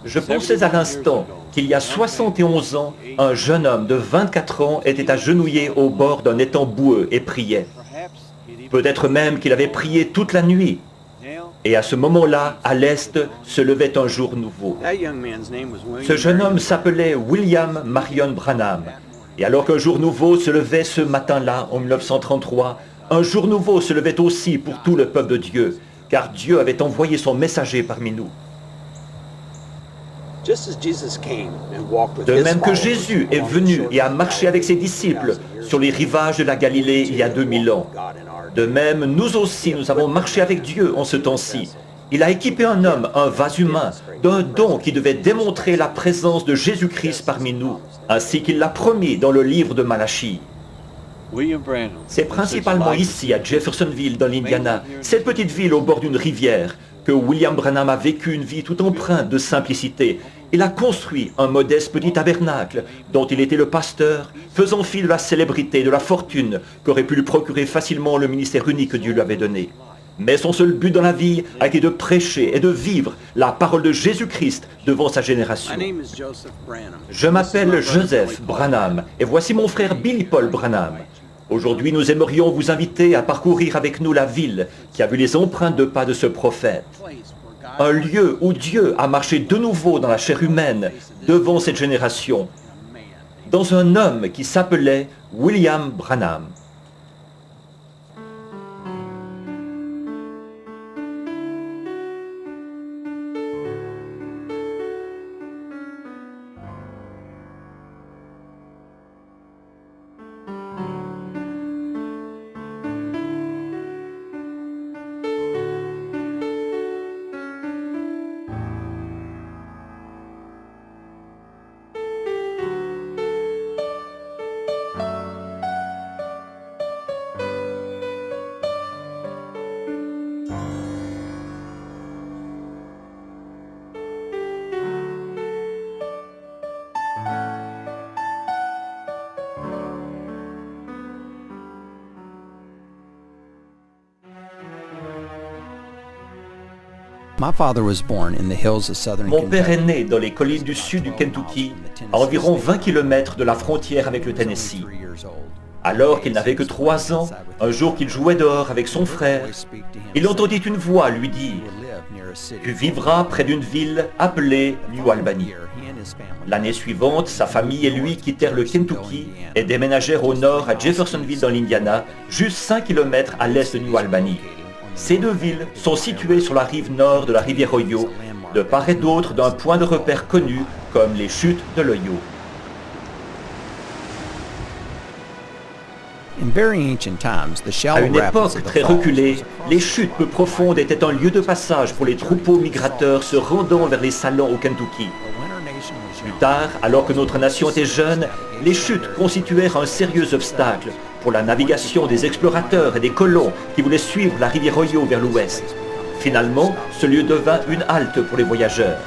Je pensais à l'instant qu'il y a 71 ans, un jeune homme de 24 ans était agenouillé au bord d'un étang boueux et priait. Peut-être même qu'il avait prié toute la nuit. Et à ce moment-là, à l'est, se levait un jour nouveau. Ce jeune homme s'appelait William Marion Branham. Et alors qu'un jour nouveau se levait ce matin-là, en 1933, un jour nouveau se levait aussi pour tout le peuple de Dieu, car Dieu avait envoyé son messager parmi nous. De même que Jésus est venu et a marché avec ses disciples sur les rivages de la Galilée il y a 2000 ans, de même, nous aussi, nous avons marché avec Dieu en ce temps-ci. Il a équipé un homme, un vase humain, d'un don qui devait démontrer la présence de Jésus-Christ parmi nous, ainsi qu'il l'a promis dans le livre de Malachie. C'est principalement ici, à Jeffersonville, dans l'Indiana, cette petite ville au bord d'une rivière, que William Branham a vécu une vie toute empreinte de simplicité. Il a construit un modeste petit tabernacle dont il était le pasteur, faisant fi de la célébrité, de la fortune qu'aurait pu lui procurer facilement le ministère unique que Dieu lui avait donné. Mais son seul but dans la vie a été de prêcher et de vivre la parole de Jésus-Christ devant sa génération. Je m'appelle Joseph Branham et voici mon frère Billy Paul Branham. Aujourd'hui, nous aimerions vous inviter à parcourir avec nous la ville qui a vu les empreintes de pas de ce prophète. Un lieu où Dieu a marché de nouveau dans la chair humaine devant cette génération, dans un homme qui s'appelait William Branham. Mon père est né dans les collines du sud du Kentucky, à environ 20 km de la frontière avec le Tennessee. Alors qu'il n'avait que 3 ans, un jour qu'il jouait dehors avec son frère, il entendit une voix lui dire « Tu vivras près d'une ville appelée New Albany ». L'année suivante, sa famille et lui quittèrent le Kentucky et déménagèrent au nord à Jeffersonville dans l'Indiana, juste 5 km à l'est de New Albany. Ces deux villes sont situées sur la rive nord de la rivière Ohio, de part et d'autre d'un point de repère connu comme les chutes de l'Ohio. À une époque très reculée, les chutes peu profondes étaient un lieu de passage pour les troupeaux migrateurs se rendant vers les salons au Kentucky. Plus tard, alors que notre nation était jeune, les chutes constituèrent un sérieux obstacle pour la navigation des explorateurs et des colons qui voulaient suivre la rivière Ohio vers l'ouest. Finalement, ce lieu devint une halte pour les voyageurs.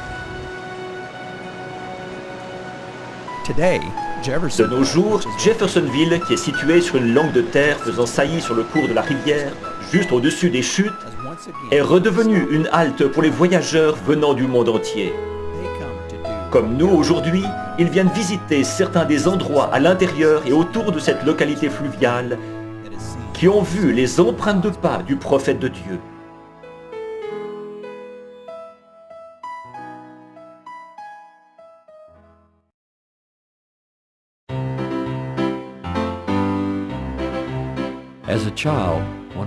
De nos jours, Jeffersonville, qui est située sur une langue de terre faisant saillie sur le cours de la rivière, juste au-dessus des chutes, est redevenue une halte pour les voyageurs venant du monde entier. Comme nous aujourd'hui, ils viennent visiter certains des endroits à l'intérieur et autour de cette localité fluviale qui ont vu les empreintes de pas du prophète de Dieu.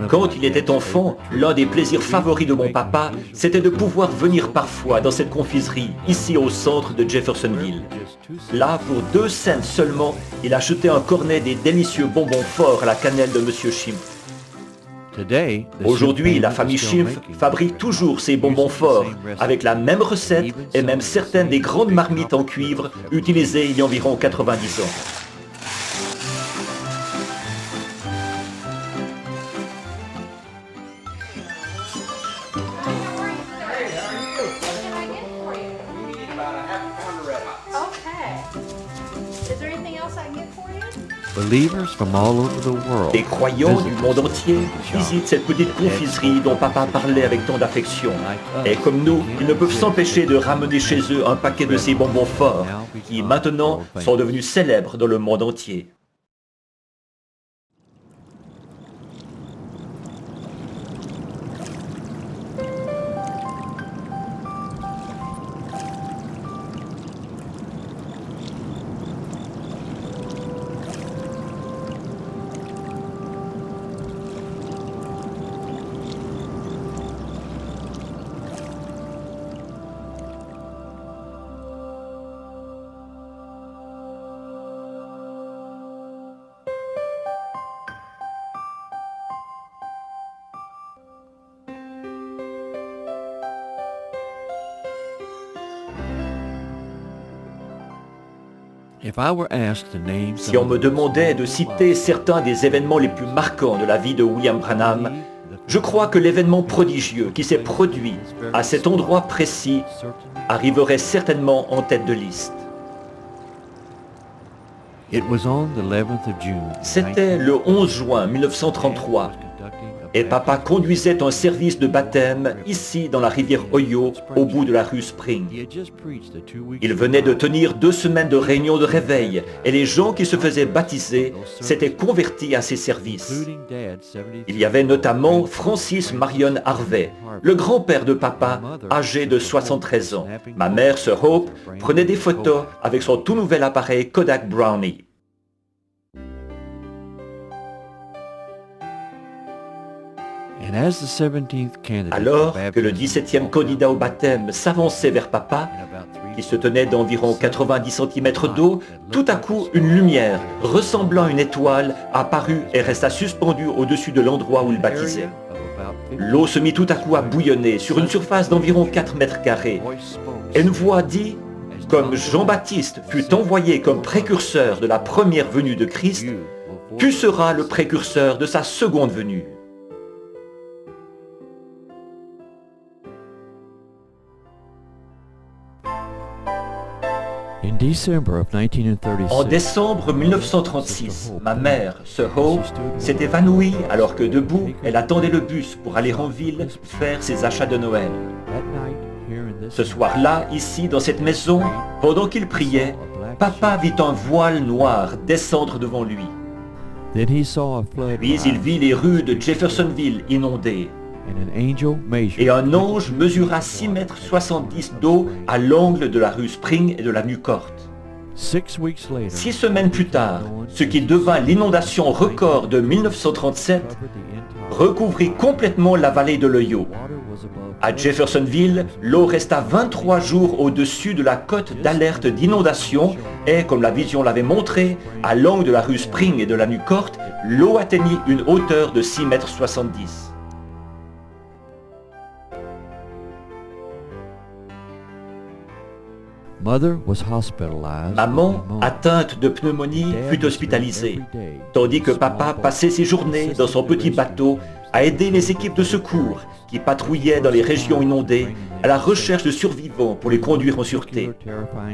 Quand il était enfant, l'un des plaisirs favoris de mon papa, c'était de pouvoir venir parfois dans cette confiserie, ici au centre de Jeffersonville. Là, pour 2 cents seulement, il achetait un cornet des délicieux bonbons forts à la cannelle de M. Schimpf. Aujourd'hui, la famille Schimpf fabrique toujours ces bonbons forts, avec la même recette et même certaines des grandes marmites en cuivre utilisées il y a environ 90 ans. Okay. Is there anything else I can get for you? Des croyants du monde entier visitent cette petite confiserie dont papa parlait avec tant d'affection. Et comme nous, ils ne peuvent s'empêcher de ramener chez eux un paquet de ces bonbons forts qui maintenant sont devenus célèbres dans le monde entier. Si on me demandait de citer certains des événements les plus marquants de la vie de William Branham, je crois que l'événement prodigieux qui s'est produit à cet endroit précis arriverait certainement en tête de liste. C'était le 11 juin 1933 et papa conduisait un service de baptême ici dans la rivière Ohio, au bout de la rue Spring. Il venait de tenir 2 semaines de réunion de réveil et les gens qui se faisaient baptiser s'étaient convertis à ses services. Il y avait notamment Francis Marion Harvey, le grand-père de papa, âgé de 73 ans. Ma mère, sœur Hope, prenait des photos avec son tout nouvel appareil Kodak Brownie. Alors que le 17e candidat au baptême s'avançait vers papa, qui se tenait d'environ 90 cm d'eau, tout à coup une lumière, ressemblant à une étoile, apparut et resta suspendue au-dessus de l'endroit où il baptisait. L'eau se mit tout à coup à bouillonner sur une surface d'environ 4 mètres carrés. Et une voix dit, comme Jean-Baptiste fut envoyé comme précurseur de la première venue de Christ, tu seras le précurseur de sa seconde venue. En décembre 1936, ma mère, sœur Hope, s'est évanouie alors que debout, elle attendait le bus pour aller en ville faire ses achats de Noël. Ce soir-là, ici, dans cette maison, pendant qu'il priait, papa vit un voile noir descendre devant lui. Puis il vit les rues de Jeffersonville inondées. Et un ange mesura 6,70 mètres d'eau à l'angle de la rue Spring et de l'avenue Court. 6 semaines plus tard, ce qui devint l'inondation record de 1937 recouvrit complètement la vallée de l'Ohio. À Jeffersonville, l'eau resta 23 jours au-dessus de la cote d'alerte d'inondation et, comme la vision l'avait montré, à l'angle de la rue Spring et de l'avenue Court, l'eau atteignit une hauteur de 6,70 mètres. Maman, atteinte de pneumonie, fut hospitalisée, tandis que papa passait ses journées dans son petit bateau à aider les équipes de secours qui patrouillaient dans les régions inondées à la recherche de survivants pour les conduire en sûreté.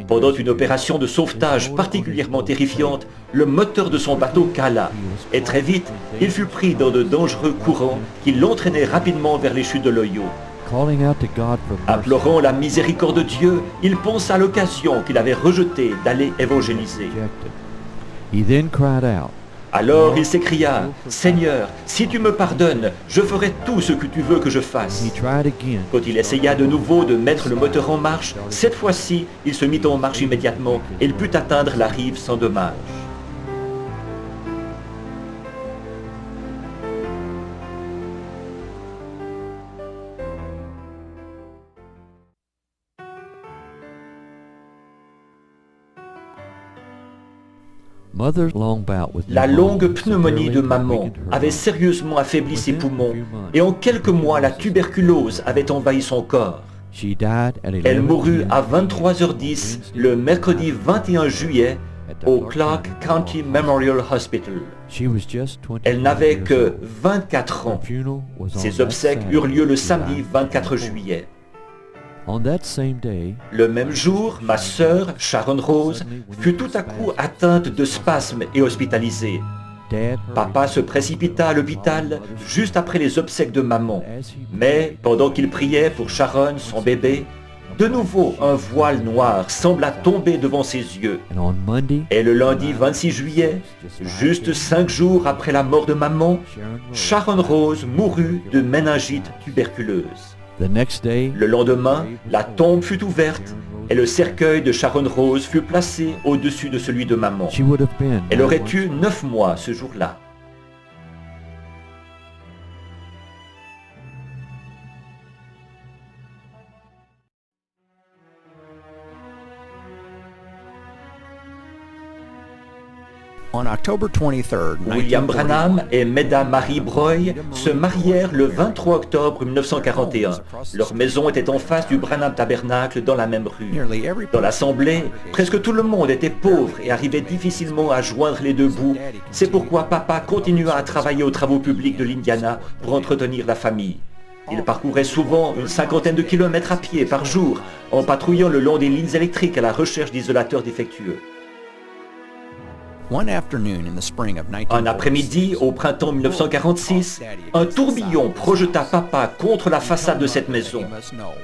Pendant une opération de sauvetage particulièrement terrifiante, le moteur de son bateau cala et très vite, il fut pris dans de dangereux courants qui l'entraînaient rapidement vers les chutes de l'Ohio. Implorant la miséricorde de Dieu, il pensa à l'occasion qu'il avait rejetée d'aller évangéliser. Alors il s'écria, « Seigneur, si tu me pardonnes, je ferai tout ce que tu veux que je fasse. » Quand il essaya de nouveau de mettre le moteur en marche, cette fois-ci, il se mit en marche immédiatement et il put atteindre la rive sans dommage. La longue pneumonie de maman avait sérieusement affaibli ses poumons et en quelques mois la tuberculose avait envahi son corps. Elle mourut à 23h10 le mercredi 21 juillet au Clark County Memorial Hospital. Elle n'avait que 24 ans. Ses obsèques eurent lieu le samedi 24 juillet. Le même jour, ma sœur, Sharon Rose, fut tout à coup atteinte de spasmes et hospitalisée. Papa se précipita à l'hôpital juste après les obsèques de maman. Mais pendant qu'il priait pour Sharon, son bébé, de nouveau un voile noir sembla tomber devant ses yeux. Et le lundi 26 juillet, juste 5 jours après la mort de maman, Sharon Rose mourut de méningite tuberculeuse. Le lendemain, la tombe fut ouverte et le cercueil de Sharon Rose fut placé au-dessus de celui de maman. Elle aurait eu 9 mois ce jour-là. William Branham et Meda Marie Breuil se marièrent le 23 octobre 1941. Leur maison était en face du Branham Tabernacle dans la même rue. Dans l'assemblée, presque tout le monde était pauvre et arrivait difficilement à joindre les deux bouts. C'est pourquoi papa continua à travailler aux travaux publics de l'Indiana pour entretenir la famille. Il parcourait souvent une 50aine de kilomètres à pied par jour en patrouillant le long des lignes électriques à la recherche d'isolateurs défectueux. Un après-midi, au printemps 1946, un tourbillon projeta papa contre la façade de cette maison.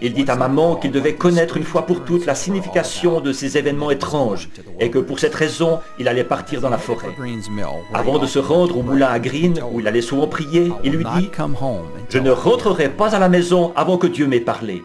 Il dit à maman qu'il devait connaître une fois pour toutes la signification de ces événements étranges et que pour cette raison, il allait partir dans la forêt. Avant de se rendre au moulin à Green, où il allait souvent prier, il lui dit « Je ne rentrerai pas à la maison avant que Dieu m'ait parlé. »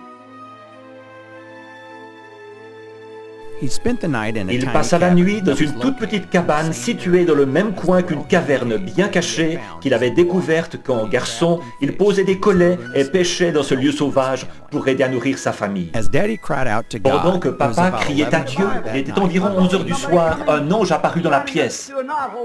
Il passa la nuit dans une toute petite cabane située dans le même coin qu'une caverne bien cachée qu'il avait découverte quand, garçon, il posait des collets et pêchait dans ce lieu sauvage pour aider à nourrir sa famille. Pendant que papa criait à Dieu, il était environ 11 heures du soir, un ange apparut dans la pièce.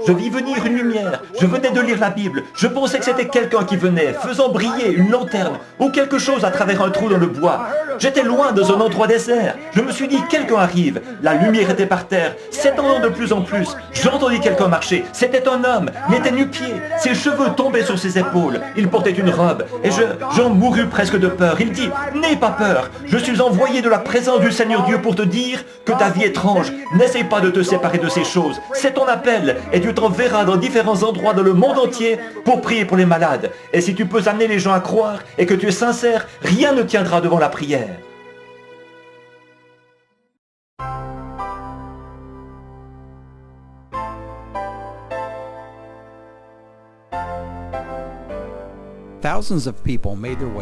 Je vis venir une lumière, je venais de lire la Bible, je pensais que c'était quelqu'un qui venait, faisant briller une lanterne ou quelque chose à travers un trou dans le bois. J'étais loin dans un endroit désert, je me suis dit quelqu'un arrive. La lumière était par terre, s'étendant de plus en plus. J'entendis quelqu'un marcher. C'était un homme, il était nu-pied. Ses cheveux tombaient sur ses épaules. Il portait une robe. Et j'en mourus presque de peur. Il dit, n'aie pas peur. Je suis envoyé de la présence du Seigneur Dieu pour te dire que ta vie est étrange. N'essaye pas de te séparer de ces choses. C'est ton appel. Et Dieu t'enverra dans différents endroits dans le monde entier pour prier pour les malades. Et si tu peux amener les gens à croire et que tu es sincère, rien ne tiendra devant la prière.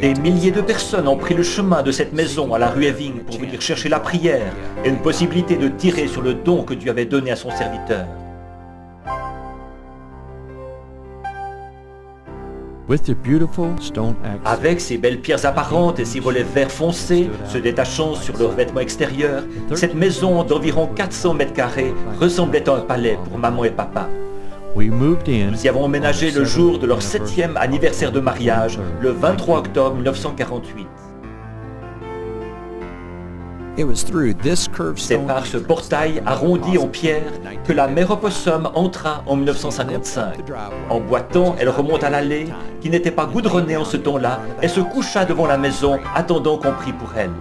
Des milliers de personnes ont pris le chemin de cette maison à la rue Eving pour venir chercher la prière et une possibilité de tirer sur le don que Dieu avait donné à son serviteur. Avec ses belles pierres apparentes et ses volets verts foncés se détachant sur le revêtement extérieur, cette maison d'environ 400 mètres carrés ressemblait à un palais pour maman et papa. Nous y avons emménagé le jour de leur 7e anniversaire de mariage, le 23 octobre 1948. C'est par ce portail arrondi en pierre que la mère opossum entra en 1955. En boitant, elle remonte à l'allée, qui n'était pas goudronnée en ce temps-là, et se coucha devant la maison, attendant qu'on prie pour elle.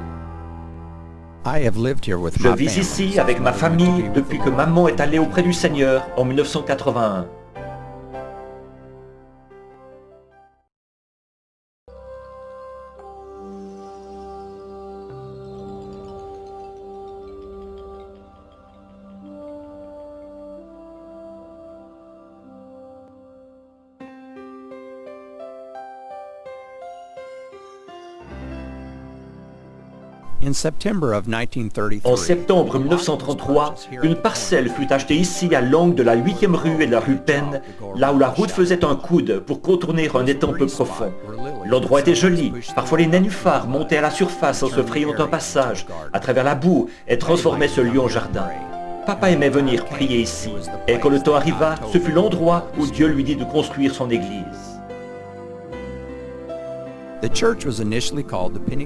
Je vis ici avec ma famille depuis que maman est allée auprès du Seigneur en 1981. En septembre 1933, une parcelle fut achetée ici à l'angle de la 8e rue et de la rue Penn, là où la route faisait un coude pour contourner un étang peu profond. L'endroit était joli, parfois les nénuphars montaient à la surface en se frayant un passage à travers la boue et transformaient ce lieu en jardin. Papa aimait venir prier ici, et quand le temps arriva, ce fut l'endroit où Dieu lui dit de construire son église.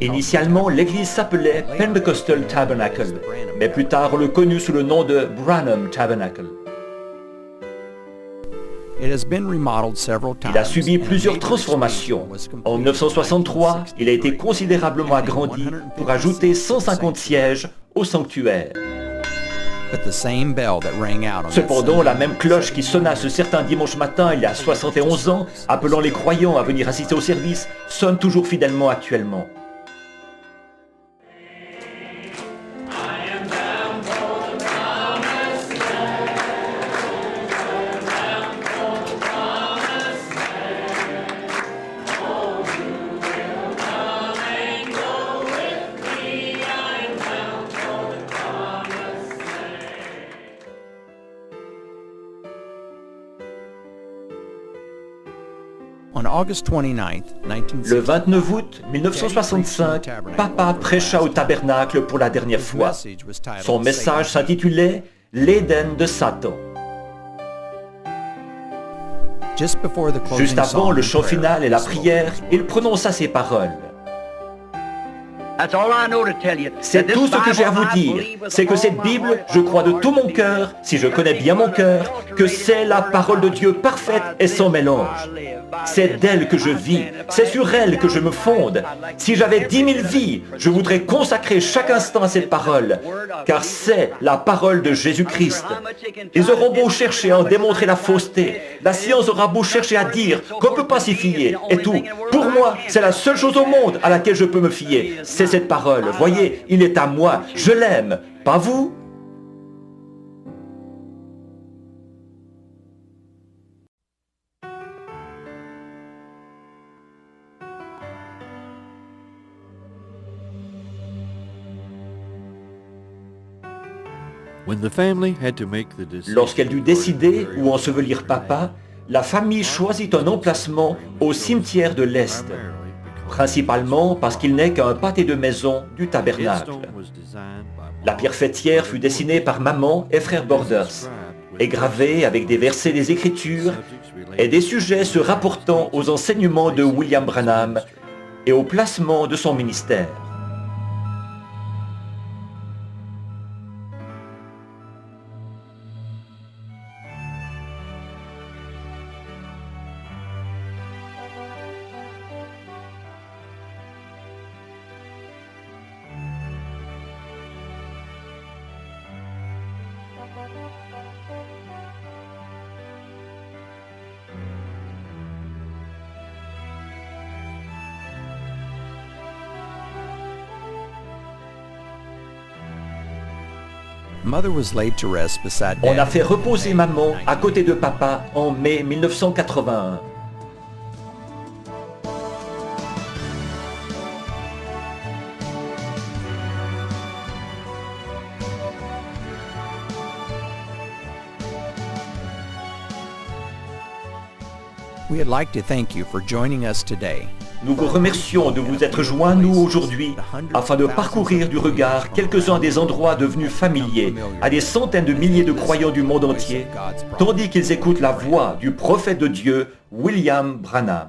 Initialement, l'église s'appelait Pentecostal Tabernacle, mais plus tard on le connut sous le nom de Branham Tabernacle. Il a subi plusieurs transformations. En 1963, il a été considérablement agrandi pour ajouter 150 sièges au sanctuaire. Cependant, la même cloche qui sonna ce certain dimanche matin il y a 71 ans, appelant les croyants à venir assister au service, sonne toujours fidèlement actuellement. Le 29 août 1965, Papa prêcha au tabernacle pour la dernière fois. Son message s'intitulait « L'Éden de Satan ». Juste avant le chant final et la prière, il prononça ces paroles. C'est tout ce que j'ai à vous dire, c'est que cette Bible, je crois de tout mon cœur, si je connais bien mon cœur, que c'est la parole de Dieu parfaite et sans mélange. C'est d'elle que je vis, c'est sur elle que je me fonde. Si j'avais 10 000 vies, je voudrais consacrer chaque instant à cette parole, car c'est la parole de Jésus-Christ. Ils auront beau chercher à en démontrer la fausseté, la science aura beau chercher à dire qu'on peut pas s'y fier, et tout. Pour moi, c'est la seule chose au monde à laquelle je peux me fier, c'est cette parole. Voyez, il est à moi, je l'aime, pas vous? Lorsqu'elle dut décider où ensevelir Papa, la famille choisit un emplacement au cimetière de l'Est, principalement parce qu'il n'est qu'un pâté de maison du tabernacle. La pierre fêtière fut dessinée par maman et frère Borders, et gravée avec des versets des Écritures et des sujets se rapportant aux enseignements de William Branham et au placement de son ministère. On a fait reposer maman à côté de papa en mai 1981. Nous vous remercions de vous être joints à nous aujourd'hui afin de parcourir du regard quelques-uns des endroits devenus familiers à des centaines de milliers de croyants du monde entier, tandis qu'ils écoutent la voix du prophète de Dieu, William Branham.